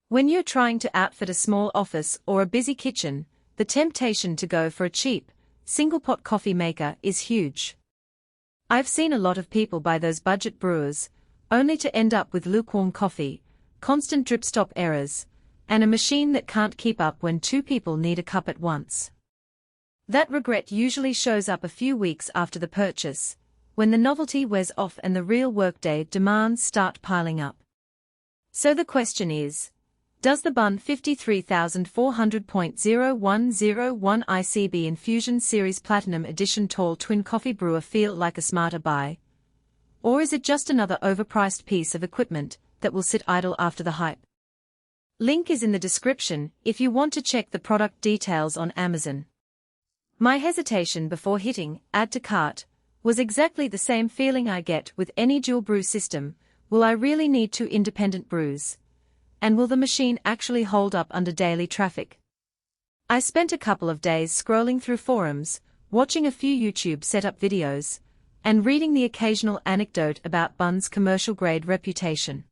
When you're trying to outfit a small office or a busy kitchen, the temptation to go for a cheap, single-pot coffee maker is huge. I've seen a lot of people buy those budget brewers, only to end up with lukewarm coffee, constant drip-stop errors, and a machine that can't keep up when two people need a cup at once. That regret usually shows up a few weeks after the purchase, when the novelty wears off and the real workday demands start piling up. So the question is, does the Bunn 53400.0101 ICB Infusion Series Platinum Edition Tall Twin Coffee Brewer feel like a smarter buy? Or is it just another overpriced piece of equipment that will sit idle after the hype? Link is in the description if you want to check the product details on Amazon. My hesitation before hitting Add to Cart was exactly the same feeling I get with any dual brew system. Will I really need two independent brews? And will the machine actually hold up under daily traffic? I spent a couple of days scrolling through forums, watching a few YouTube setup videos, and reading the occasional anecdote about Bunn's commercial-grade reputation.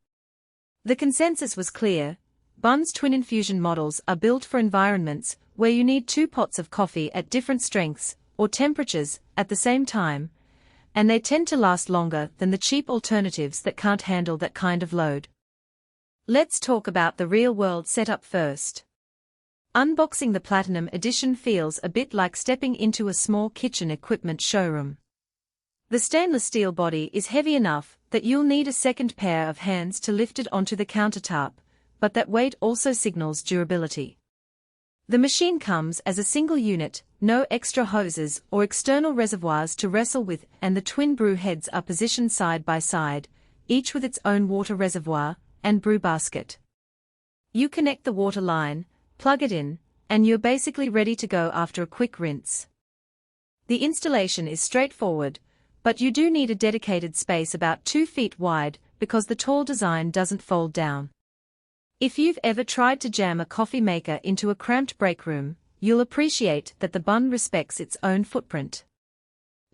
The consensus was clear: Bunn's twin infusion models are built for environments where you need two pots of coffee at different strengths or temperatures at the same time, and they tend to last longer than the cheap alternatives that can't handle that kind of load. Let's talk about the real-world setup first. Unboxing the Platinum Edition feels a bit like stepping into a small kitchen equipment showroom. The stainless steel body is heavy enough that you'll need a second pair of hands to lift it onto the countertop, but that weight also signals durability. The machine comes as a single unit, no extra hoses or external reservoirs to wrestle with, and the twin brew heads are positioned side by side, each with its own water reservoir and brew basket. You connect the water line, plug it in, and you're basically ready to go after a quick rinse. The installation is straightforward, but you do need a dedicated space about 2 feet wide because the tall design doesn't fold down. If you've ever tried to jam a coffee maker into a cramped break room, you'll appreciate that the Bunn respects its own footprint.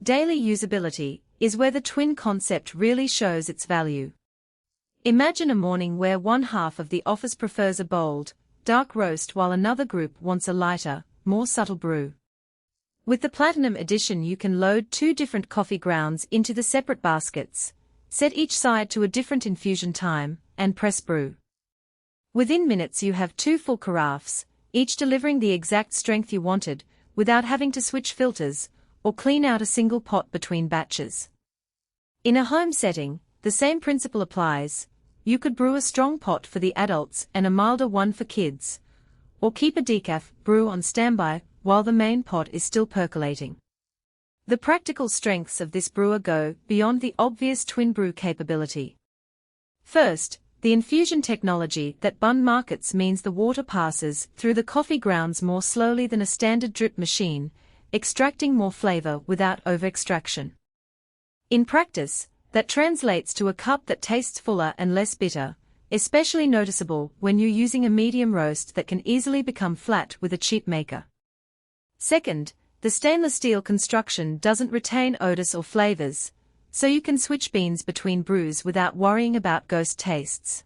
Daily usability is where the twin concept really shows its value. Imagine a morning where one half of the office prefers a bold, dark roast while another group wants a lighter, more subtle brew. With the Platinum Edition you can load 2 different coffee grounds into the separate baskets, set each side to a different infusion time, and press brew. Within minutes you have 2 full carafes, each delivering the exact strength you wanted, without having to switch filters, or clean out a single pot between batches. In a home setting, the same principle applies. You could brew a strong pot for the adults and a milder one for kids, or keep a decaf brew on standby while the main pot is still percolating. The practical strengths of this brewer go beyond the obvious twin brew capability. First, the infusion technology that Bunn markets means the water passes through the coffee grounds more slowly than a standard drip machine, extracting more flavor without over-extraction. In practice, that translates to a cup that tastes fuller and less bitter, especially noticeable when you're using a medium roast that can easily become flat with a cheap maker. Second, the stainless steel construction doesn't retain odors or flavors, so you can switch beans between brews without worrying about ghost tastes.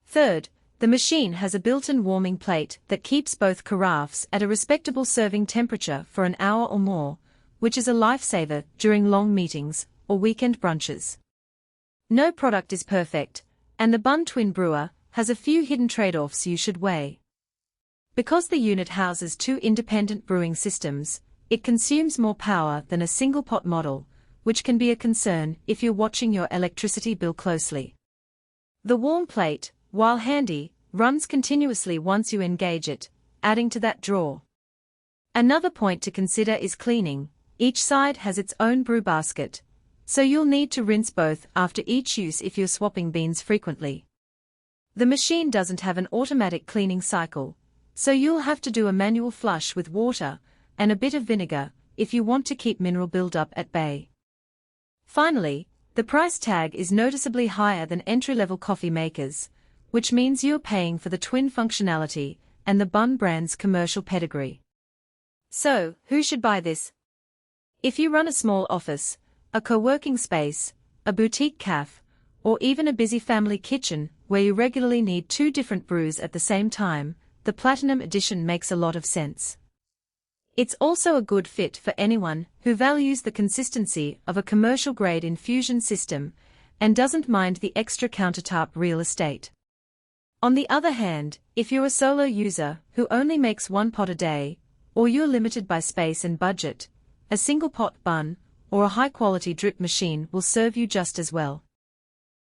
Third, the machine has a built-in warming plate that keeps both carafes at a respectable serving temperature for an hour or more, which is a lifesaver during long meetings or weekend brunches. No product is perfect, and the Bunn Twin Brewer has a few hidden trade-offs you should weigh. Because the unit houses 2 independent brewing systems, it consumes more power than a single-pot model, which can be a concern if you're watching your electricity bill closely. The warm plate, while handy, runs continuously once you engage it, adding to that draw. Another point to consider is cleaning. Each side has its own brew basket, so you'll need to rinse both after each use if you're swapping beans frequently. The machine doesn't have an automatic cleaning cycle, so you'll have to do a manual flush with water and a bit of vinegar if you want to keep mineral buildup at bay. Finally, the price tag is noticeably higher than entry-level coffee makers, which means you're paying for the twin functionality and the Bunn brand's commercial pedigree. So, who should buy this? If you run a small office, a co-working space, a boutique cafe, or even a busy family kitchen where you regularly need 2 different brews at the same time, the Platinum Edition makes a lot of sense. It's also a good fit for anyone who values the consistency of a commercial-grade infusion system and doesn't mind the extra countertop real estate. On the other hand, if you're a solo user who only makes 1 pot a day, or you're limited by space and budget, a single-pot Bunn or a high-quality drip machine will serve you just as well.